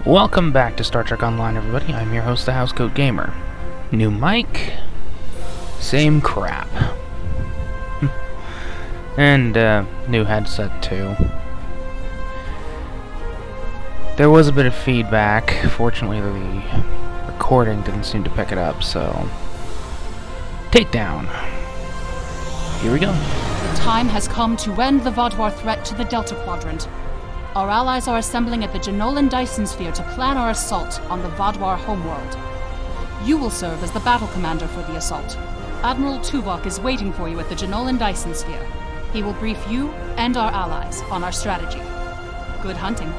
Welcome back to Star Trek Online, everybody. I'm your host, the Housecoat Gamer. New mic, same crap. And, new headset, too. There was a bit of feedback. Fortunately, the recording didn't seem to pick it up, so... Takedown. Here we go. The time has come to end the Vaadwaur threat to the Delta Quadrant. Our allies are assembling at the Genolan Dyson Sphere to plan our assault on the Vaadwaur homeworld. You will serve as the battle commander for the assault. Admiral Tuvok is waiting for you at the Genolan Dyson Sphere. He will brief you and our allies on our strategy. Good hunting.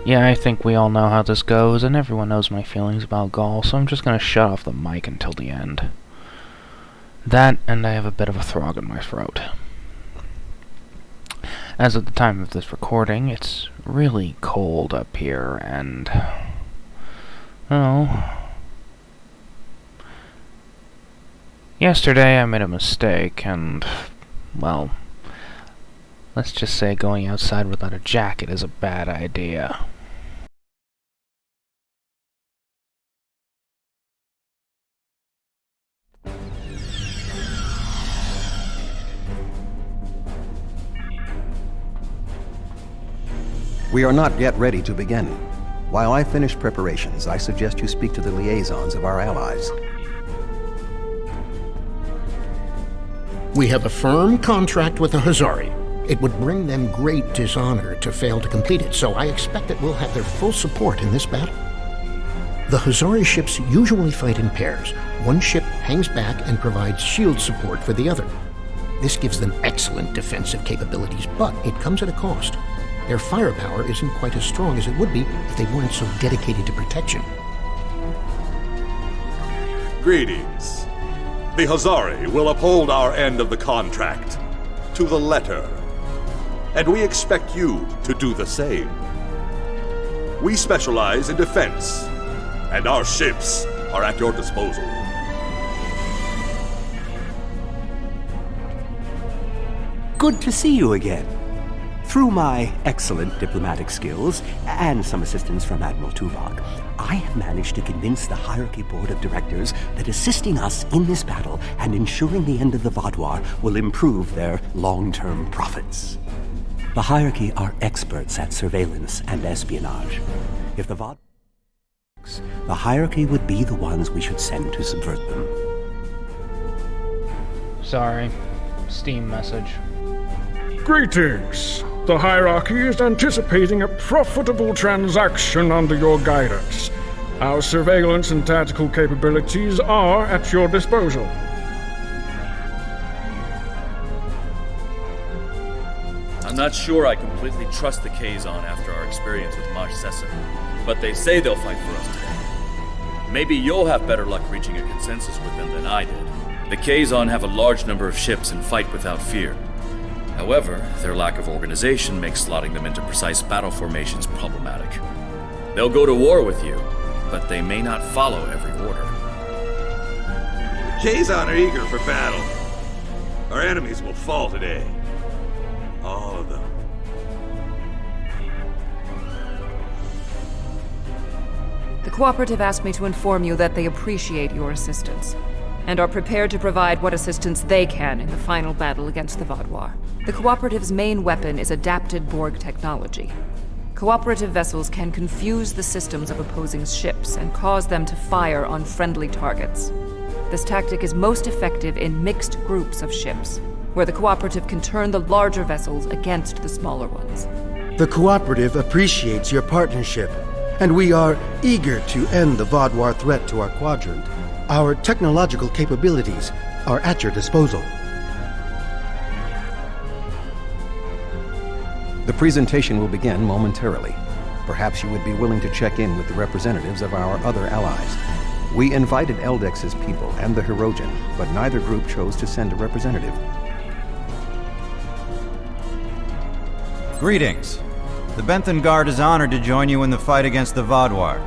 Yeah, I think we all know how this goes, and everyone knows my feelings about Gaul, so I'm just gonna shut off the mic until the end. That, and I have a bit of a frog in my throat. As of the time of this recording, it's really cold up here, and... well... yesterday I made a mistake, and... well... let's just say going outside without a jacket is a bad idea. We are not yet ready to begin. While I finish preparations, I suggest you speak to the liaisons of our allies. We have a firm contract with the Hazari. It would bring them great dishonor to fail to complete it, so I expect that we'll have their full support in this battle. The Hazari ships usually fight in pairs. One ship hangs back and provides shield support for the other. This gives them excellent defensive capabilities, but it comes at a cost. Their firepower isn't quite as strong as it would be if they weren't so dedicated to protection. Greetings. The Hazari will uphold our end of the contract, to the letter. And we expect you to do the same. We specialize in defense, and our ships are at your disposal. Good to see you again. Through my excellent diplomatic skills, and some assistance from Admiral Tuvok, I have managed to convince the Hierarchy Board of Directors that assisting us in this battle and ensuring the end of the Vaadwaur will improve their long-term profits. The Hierarchy are experts at surveillance and espionage. If the Vaadwaur works, the Hierarchy would be the ones we should send to subvert them. Sorry. Steam message. Greetings. The Hierarchy is anticipating a profitable transaction under your guidance. Our surveillance and tactical capabilities are at your disposal. I'm not sure I completely trust the Kazon after our experience with Maj Sessa, but they say they'll fight for us today. Maybe you'll have better luck reaching a consensus with them than I did. The Kazon have a large number of ships and fight without fear. However, their lack of organization makes slotting them into precise battle formations problematic. They'll go to war with you, but they may not follow every order. The Kazon are eager for battle. Our enemies will fall today. All of them. The Cooperative asked me to inform you that they appreciate your assistance, and are prepared to provide what assistance they can in the final battle against the Vaadwaur. The Cooperative's main weapon is adapted Borg technology. Cooperative vessels can confuse the systems of opposing ships and cause them to fire on friendly targets. This tactic is most effective in mixed groups of ships, where the Cooperative can turn the larger vessels against the smaller ones. The Cooperative appreciates your partnership, and we are eager to end the Vaadwaur threat to our quadrant. Our technological capabilities are at your disposal. The presentation will begin momentarily. Perhaps you would be willing to check in with the representatives of our other allies. We invited Eldex's people and the Hirogen, but neither group chose to send a representative. Greetings. The Benthan Guard is honored to join you in the fight against the Vaadwaur.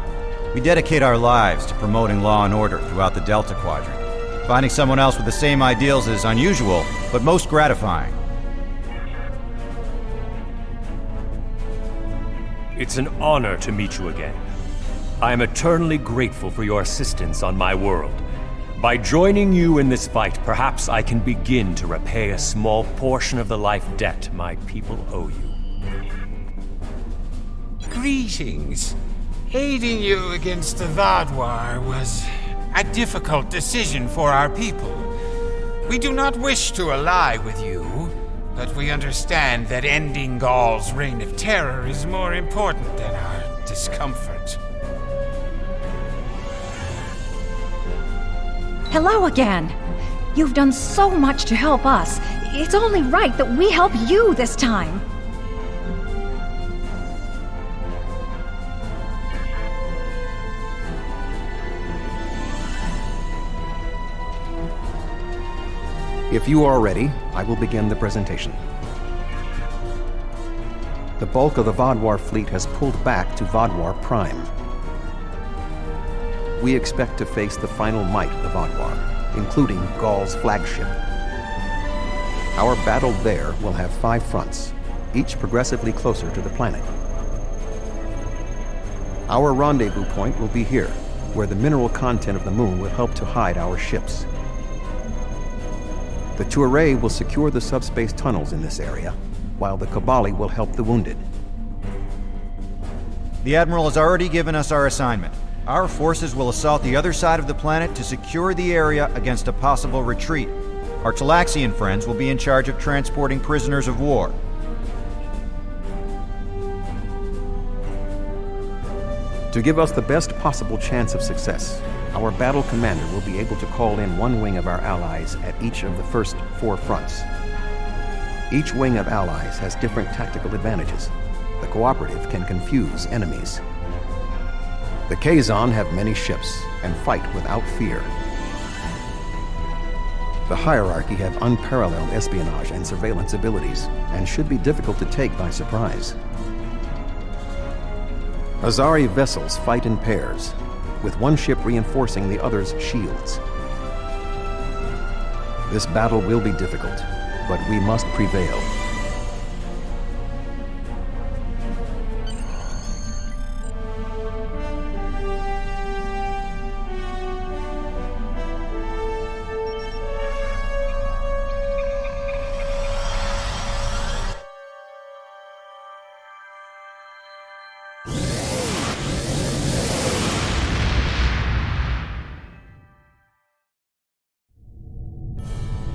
We dedicate our lives to promoting law and order throughout the Delta Quadrant. Finding someone else with the same ideals is unusual, but most gratifying. It's an honor to meet you again. I am eternally grateful for your assistance on my world. By joining you in this fight, perhaps I can begin to repay a small portion of the life debt my people owe you. Greetings. Aiding you against the Vaadwaur was a difficult decision for our people. We do not wish to ally with you, but we understand that ending Gaul's reign of terror is more important than our discomfort. Hello again. You've done so much to help us. It's only right that we help you this time. If you are ready, I will begin the presentation. The bulk of the Vaadwaur fleet has pulled back to Vaadwaur Prime. We expect to face the final might of the Vaadwaur, including Gaul's flagship. Our battle there will have 5 fronts, each progressively closer to the planet. Our rendezvous point will be here, where the mineral content of the moon will help to hide our ships. The Tuareg will secure the subspace tunnels in this area, while the Kabali will help the wounded. The Admiral has already given us our assignment. Our forces will assault the other side of the planet to secure the area against a possible retreat. Our Talaxian friends will be in charge of transporting prisoners of war. To give us the best possible chance of success, our battle commander will be able to call in one wing of our allies at each of the first 4 fronts. Each wing of allies has different tactical advantages. The Cooperative can confuse enemies. The Kazon have many ships and fight without fear. The Hierarchy have unparalleled espionage and surveillance abilities and should be difficult to take by surprise. Azari vessels fight in pairs, with one ship reinforcing the other's shields. This battle will be difficult, but we must prevail.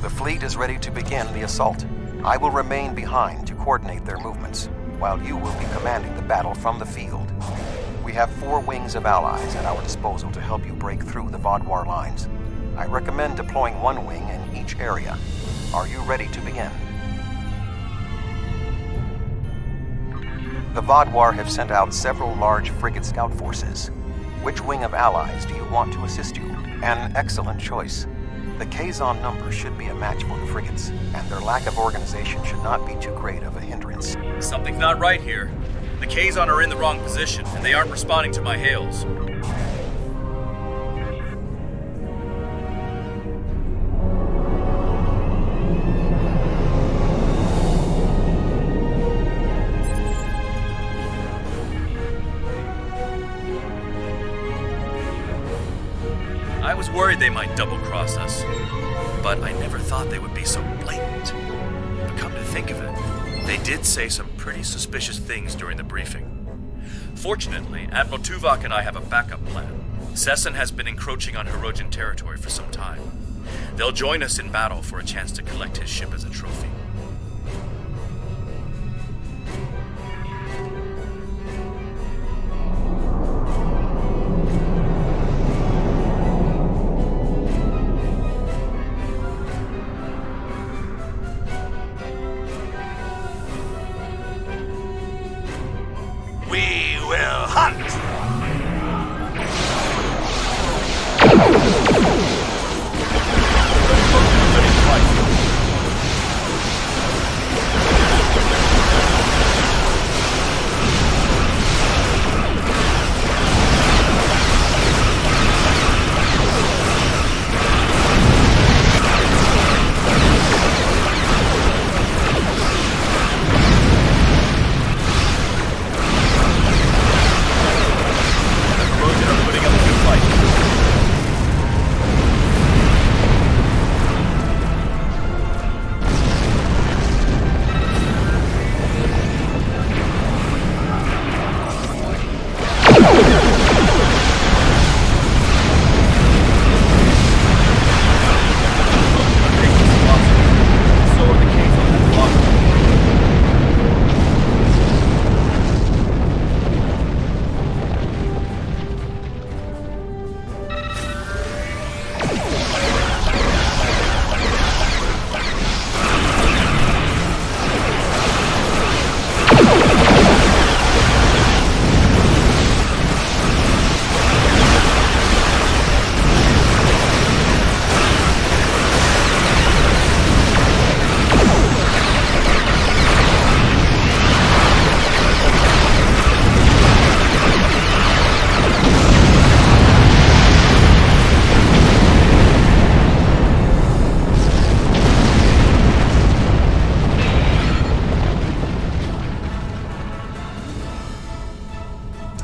The fleet is ready to begin the assault. I will remain behind to coordinate their movements, while you will be commanding the battle from the field. We have 4 wings of allies at our disposal to help you break through the Vaadwaur lines. I recommend deploying 1 wing in each area. Are you ready to begin? The Vaadwaur have sent out several large frigate scout forces. Which wing of allies do you want to assist you? An excellent choice. The Kazon number should be a match for the frigates, and their lack of organization should not be too great of a hindrance. Something's not right here. The Kazon are in the wrong position, and they aren't responding to my hails. I was worried they might double-cross us, but I never thought they would be so blatant. But come to think of it, they did say some pretty suspicious things during the briefing. Fortunately, Admiral Tuvok and I have a backup plan. Sesson has been encroaching on Hirogen territory for some time. They'll join us in battle for a chance to collect his ship as a trophy. We will hunt!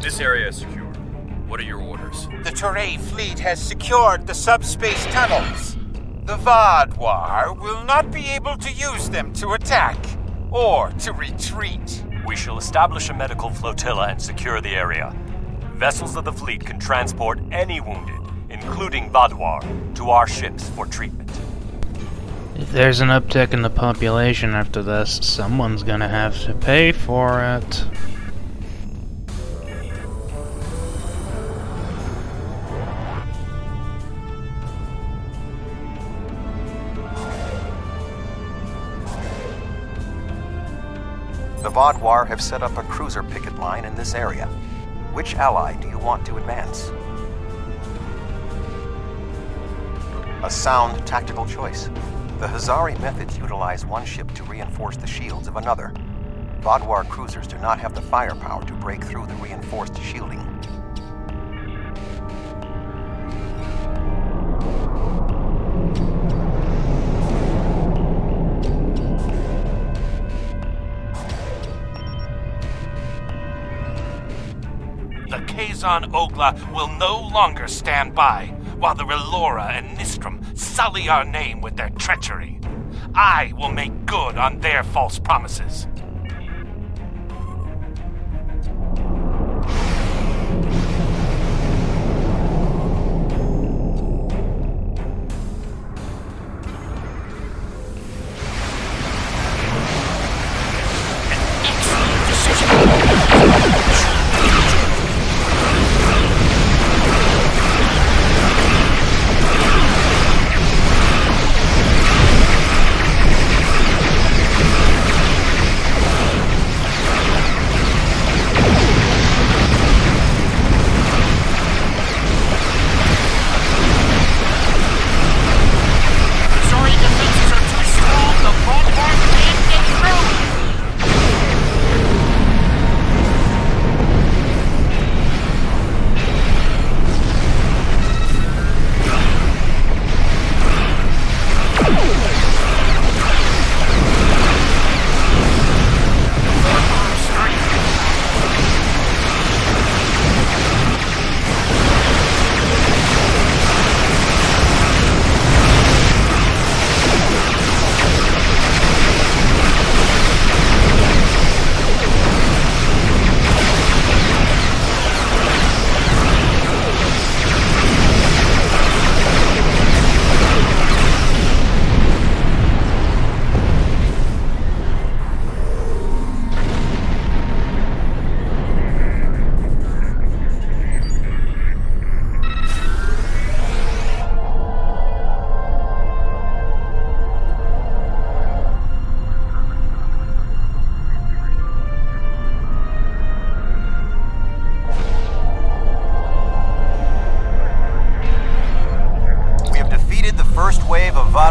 This area is secure. What are your orders? The Toray fleet has secured the subspace tunnels. The Vaadwaur will not be able to use them to attack or to retreat. We shall establish a medical flotilla and secure the area. Vessels of the fleet can transport any wounded, including Vaadwaur, to our ships for treatment. If there's an uptick in the population after this, someone's gonna have to pay for it. The Vaadwaur have set up a cruiser picket line in this area. Which ally do you want to advance? A sound tactical choice. The Hazari methods utilize one ship to reinforce the shields of another. Vaadwaur cruisers do not have the firepower to break through the reinforced shielding. The Kazon Ogla will no longer stand by while the Relora and Nistrum sully our name with their treachery. I will make good on their false promises.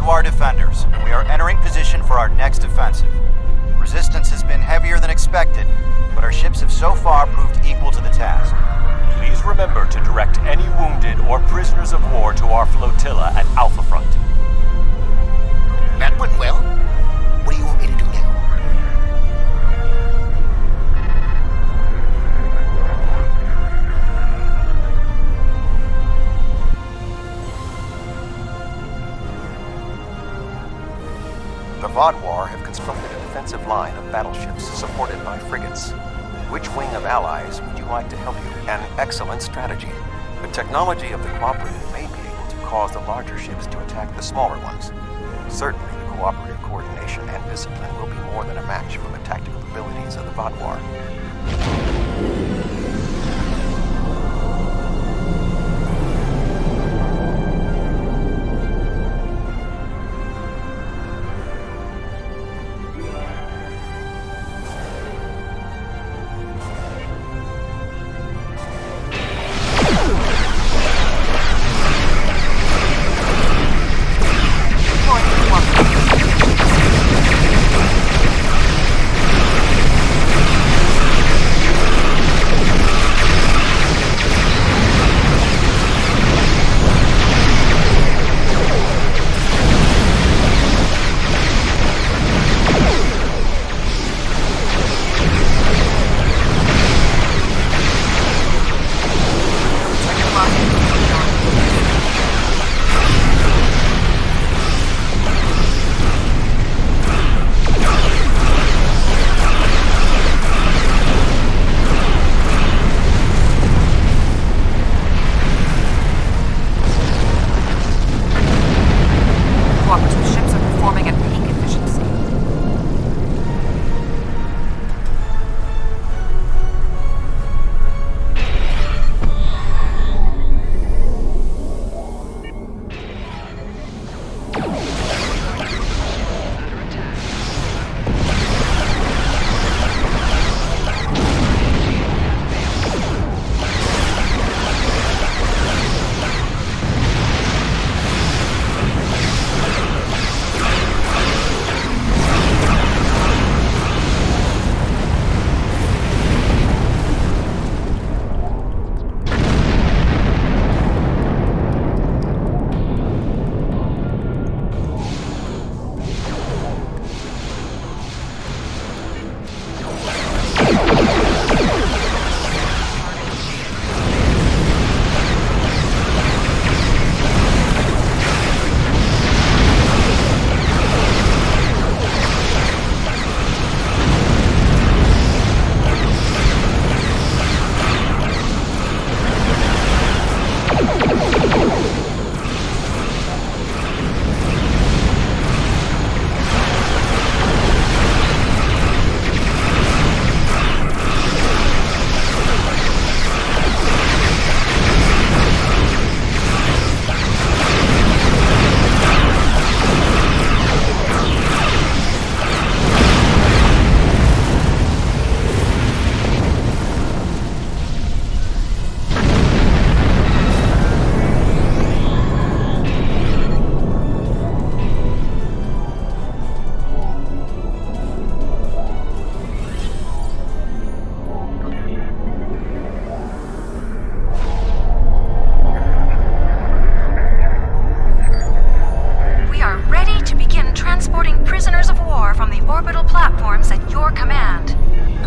Vadwar defenders, and we are entering position for our next offensive. Resistance has been heavier than expected, but our ships have so far proved equal to the task. Please remember to direct any wounded or prisoners of war to our flotilla at Alpha Front. That went well. What do you want me to do now? The Vadwar have constructed a defensive line of battleships supported by frigates. Which wing of allies would you like to help you? An excellent strategy. The technology of the Cooperative may be able to cause the larger ships to attack the smaller ones. Certainly, cooperative coordination and discipline will be more than a match for the tactical abilities of the Vadwar.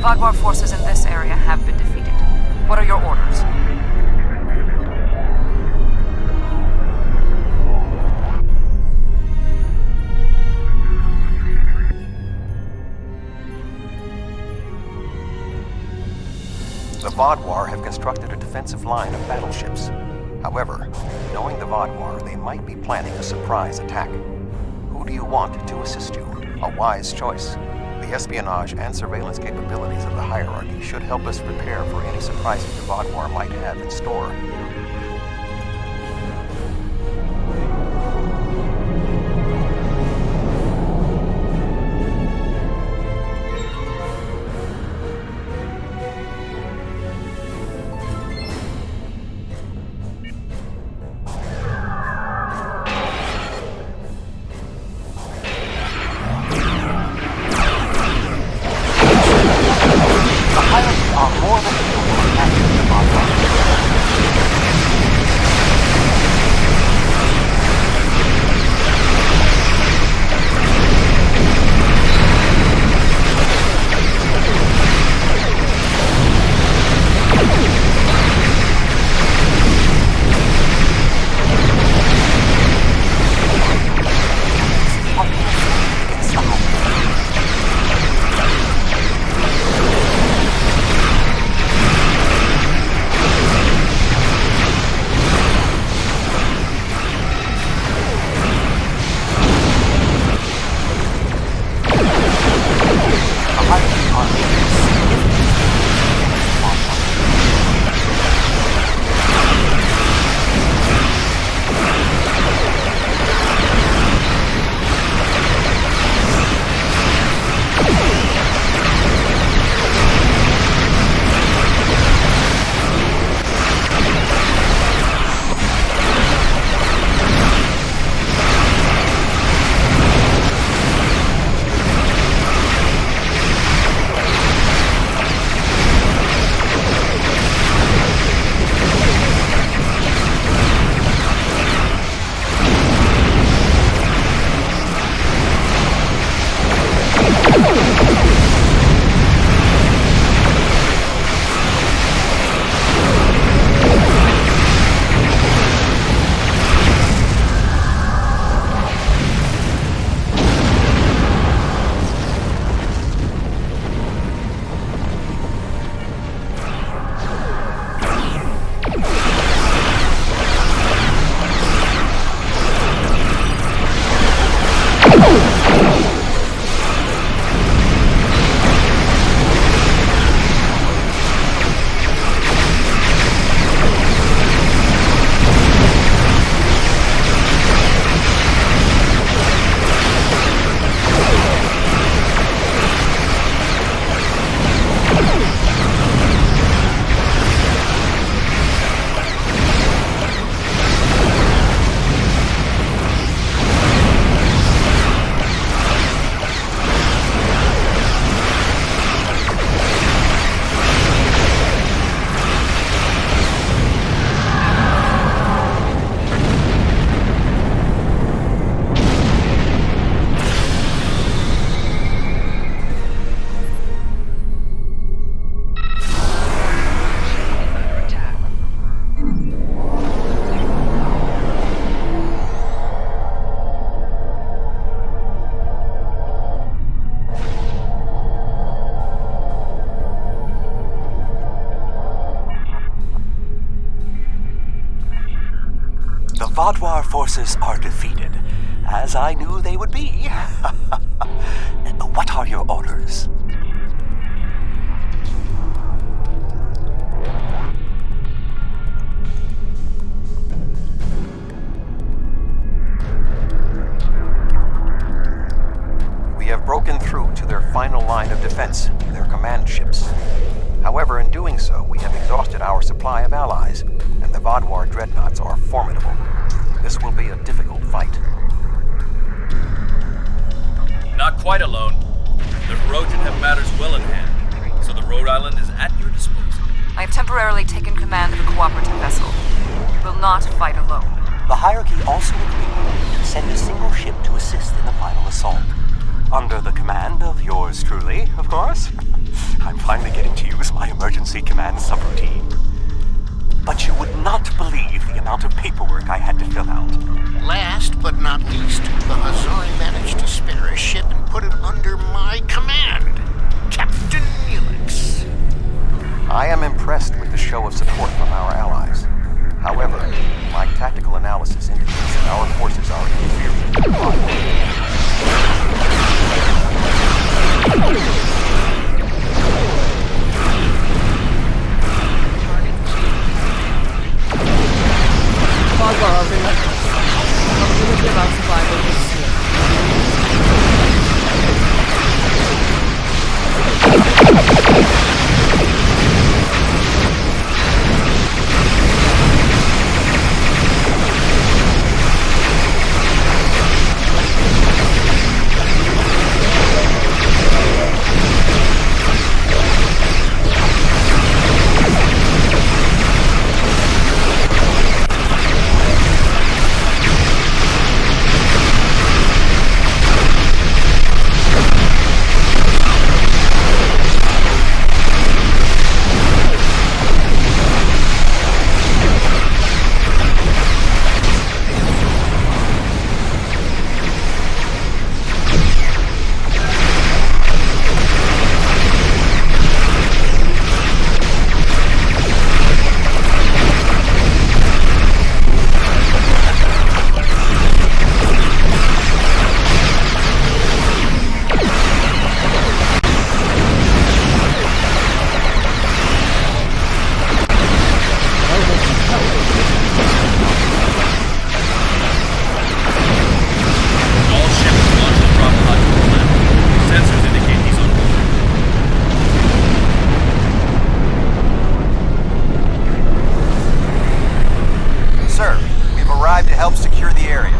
Vadwar forces in this area have been defeated. What are your orders? The Vadwar have constructed a defensive line of battleships. However, knowing the Vadwar, they might be planning a surprise attack. Who do you want to assist you? A wise choice. The espionage and surveillance capabilities of the hierarchy should help us prepare for any surprises the Vadwar might have in store. Vaadwaur forces are defeated, as I knew they would be. What are your orders? We have broken through to their final line of defense, their command ships. However, in doing so, we have exhausted our supply of allies, and the Vaadwaur dreadnoughts are formidable. This will be a difficult fight. Not quite alone. The Hirogen have matters well in hand, so the Rhode Island is at your disposal. I have temporarily taken command of a cooperative vessel. You will not fight alone. The hierarchy also agreed to send a single ship to assist in the final assault. Under the command of yours truly, of course. I'm finally getting to use my emergency command subroutine. But you would not believe the amount of paperwork I had to fill out. Last but not least, the Hazari managed to spare a ship and put it under my command. Captain Neelix. I am impressed with the show of support from our allies. However, my tactical analysis indicates that our forces are inferior to the Vaadwaur. Vaadwaur are relentless. But we will give our survival this year. To help secure the area.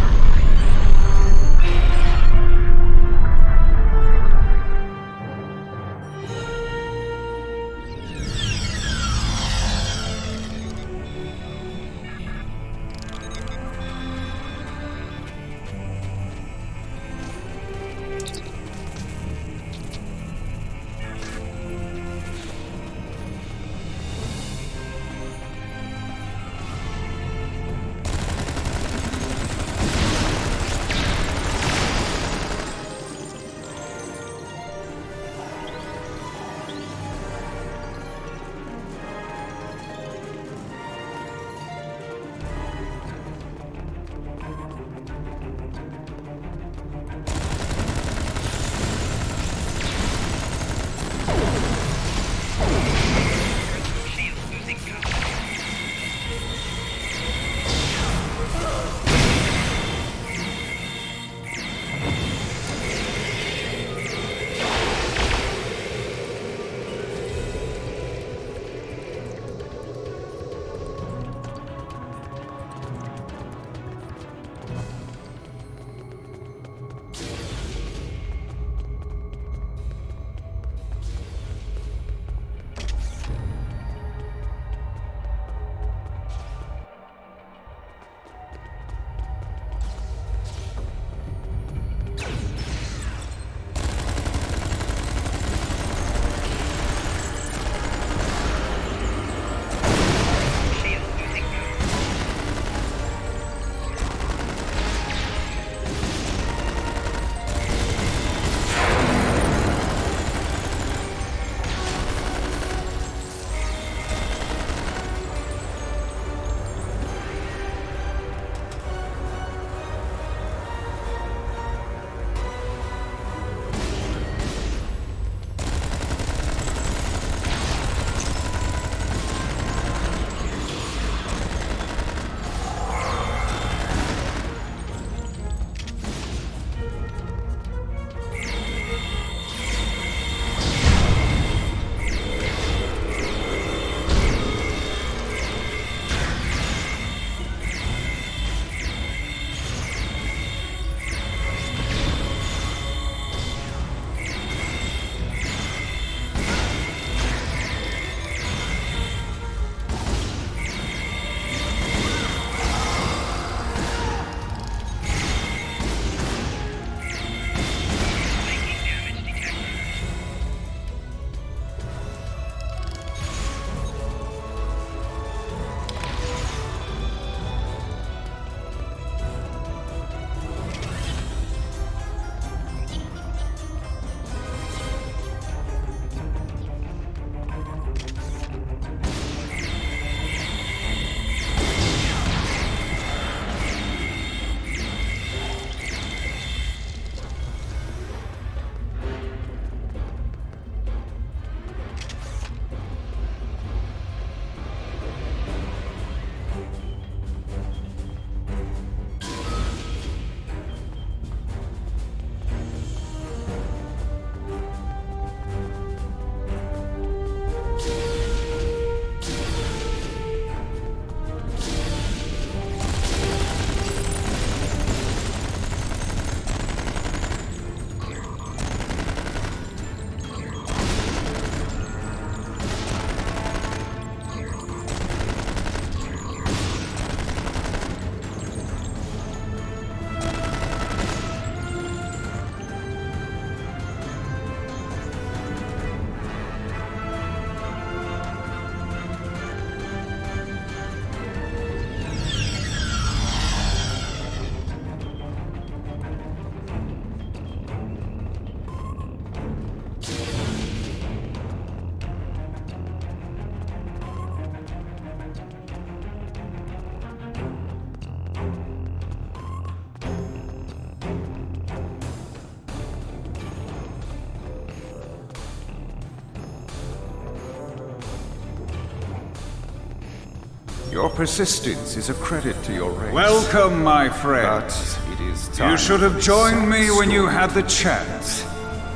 Your persistence is a credit to your race. Welcome, my friend. But it is time You should have for joined me when you story. had the chance.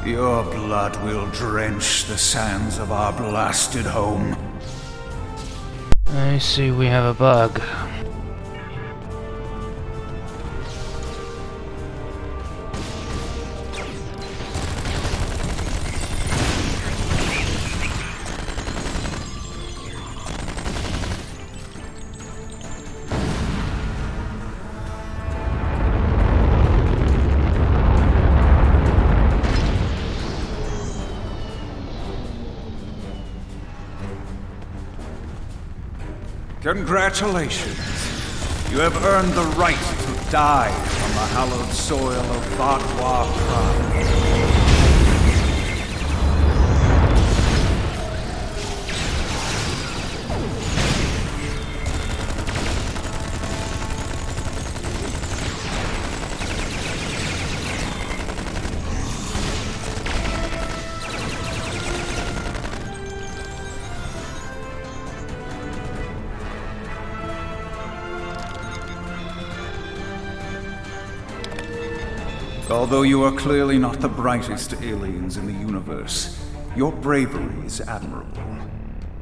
Your blood will drench the sands of our blasted home. I see we have a bug. Congratulations. You have earned the right to die on the hallowed soil of Vaadwaur Prime. Although you are clearly not the brightest aliens in the universe, your bravery is admirable.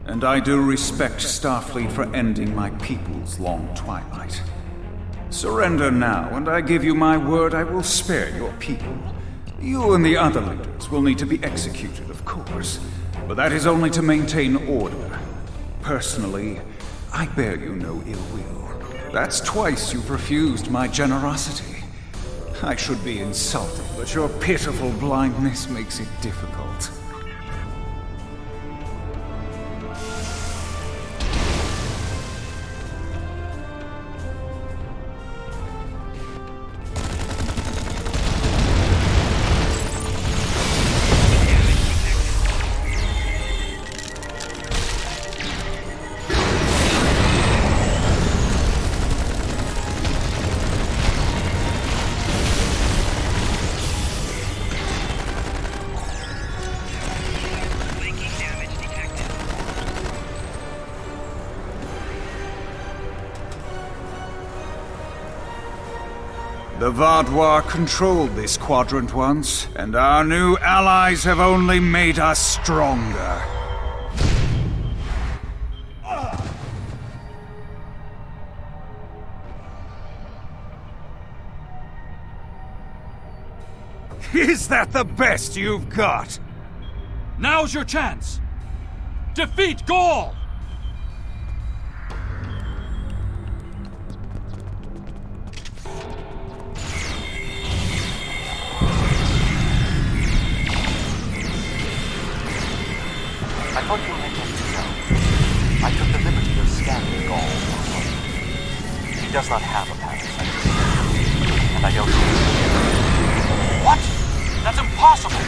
And I do respect Starfleet for ending my people's long twilight. Surrender now, and I give you my word I will spare your people. You and the other leaders will need to be executed, of course, but that is only to maintain order. Personally, I bear you no ill will. That's twice you've refused my generosity. I should be insulted, but your pitiful blindness makes it difficult. The Vaadwaur controlled this quadrant once, and our new allies have only made us stronger. Is that the best you've got? Now's your chance! Defeat Gaul! I thought you mentioned himself. I took the liberty of scanning Gaul. He does not have a parasite. And I don't... What? That's impossible!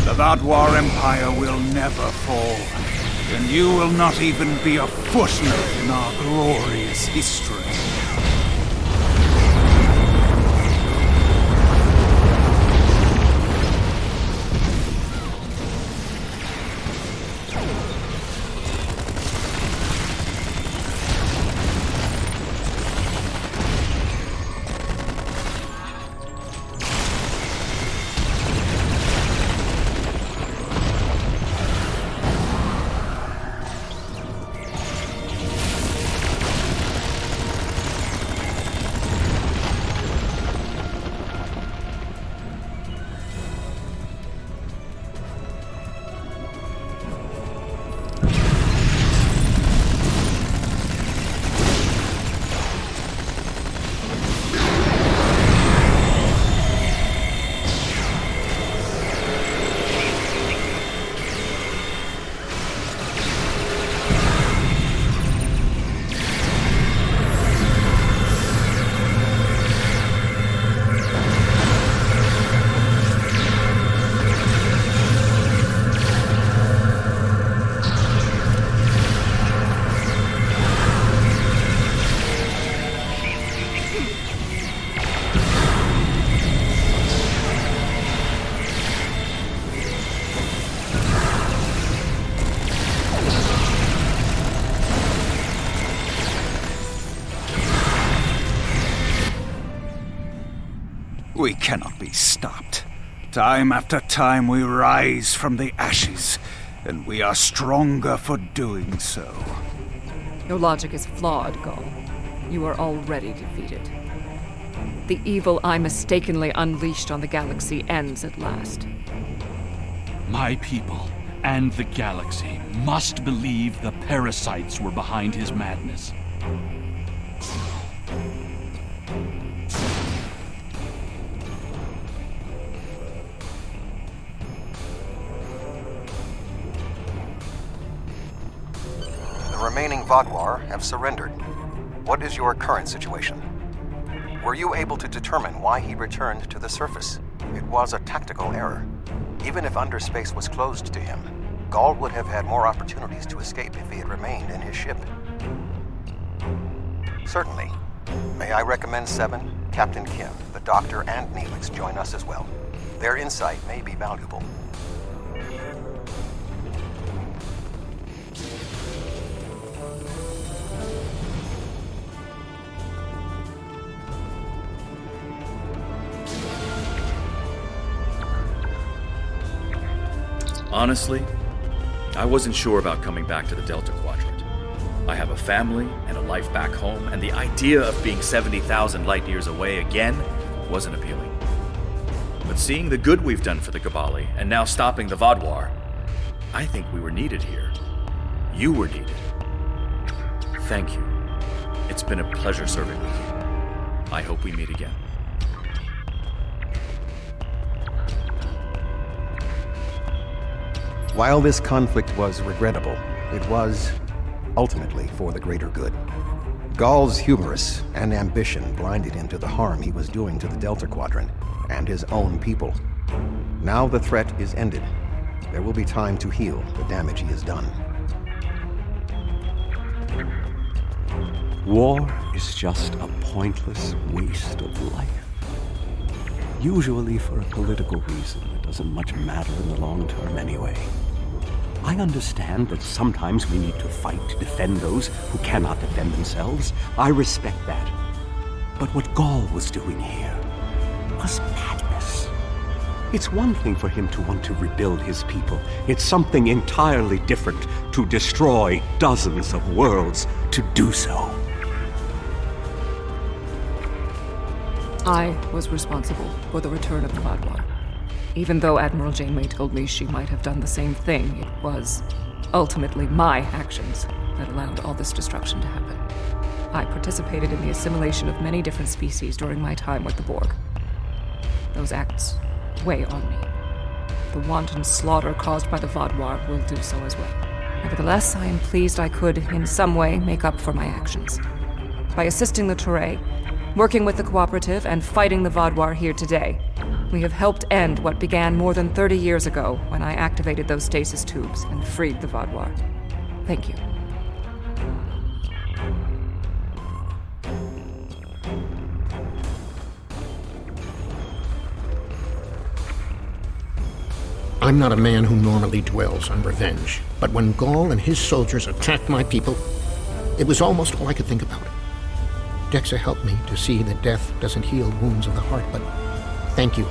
The Vaadwaur Empire will never fall, and you will not even be a footnote in our glorious history. We cannot be stopped. Time after time we rise from the ashes, and we are stronger for doing so. Your logic is flawed, Gaul. You are already defeated. The evil I mistakenly unleashed on the galaxy ends at last. My people and the galaxy must believe the parasites were behind his madness. The remaining Vaadwaur have surrendered. What is your current situation? Were you able to determine why he returned to the surface? It was a tactical error. Even if underspace was closed to him, Gaul would have had more opportunities to escape if he had remained in his ship. Certainly. May I recommend Seven, Captain Kim, the Doctor, and Neelix join us as well. Their insight may be valuable. Honestly, I wasn't sure about coming back to the Delta Quadrant. I have a family and a life back home, and the idea of being 70,000 light years away again wasn't appealing. But seeing the good we've done for the Gabali, and now stopping the Vaadwaur, I think we were needed here. You were needed. Thank you. It's been a pleasure serving with you. I hope we meet again. While this conflict was regrettable, it was ultimately for the greater good. Gaul's hubris and ambition blinded him to the harm he was doing to the Delta Quadrant and his own people. Now the threat is ended. There will be time to heal the damage he has done. War is just a pointless waste of life. Usually for a political reason that doesn't much matter in the long term anyway. I understand that sometimes we need to fight to defend those who cannot defend themselves. I respect that. But what Gaul was doing here was madness. It's one thing for him to want to rebuild his people. It's something entirely different to destroy dozens of worlds to do so. I was responsible for the return of the Vaadwaur. Even though Admiral Janeway told me she might have done the same thing, it was ultimately my actions that allowed all this destruction to happen. I participated in the assimilation of many different species during my time with the Borg. Those acts weigh on me. The wanton slaughter caused by the Vaadwaur will do so as well. Nevertheless, I am pleased I could, in some way, make up for my actions. By assisting the Toray, working with the Cooperative, and fighting the Vaadwaur here today, we have helped end what began more than 30 years ago when I activated those stasis tubes and freed the Vaadwaur. Thank you. I'm not a man who normally dwells on revenge, but when Gaul and his soldiers attacked my people, it was almost all I could think about. Dexa helped me to see that death doesn't heal wounds of the heart, but thank you.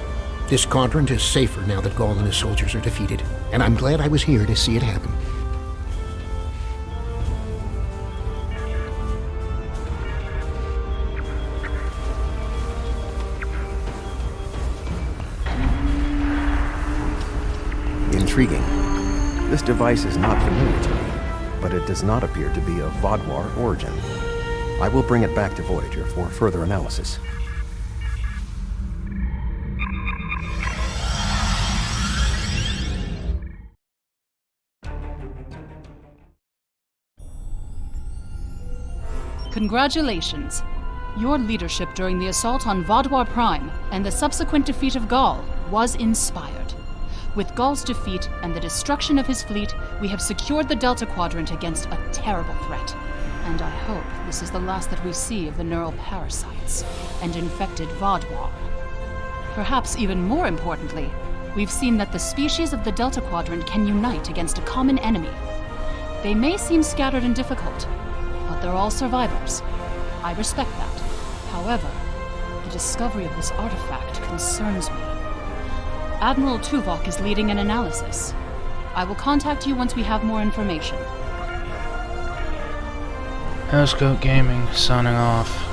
This quadrant is safer now that Gaul and his soldiers are defeated, and I'm glad I was here to see it happen. Intriguing. This device is not familiar to me, but it does not appear to be of Vaadwaur origin. I will bring it back to Voyager for further analysis. Congratulations. Your leadership during the assault on Vaadwaur Prime and the subsequent defeat of Gaul was inspired. With Gaul's defeat and the destruction of his fleet, we have secured the Delta Quadrant against a terrible threat. And I hope this is the last that we see of the neural parasites and infected Vaadwaur. Perhaps even more importantly, we've seen that the species of the Delta Quadrant can unite against a common enemy. They may seem scattered and difficult, but they're all survivors. I respect that. However, the discovery of this artifact concerns me. Admiral Tuvok is leading an analysis. I will contact you once we have more information. Housecoat Gaming, signing off.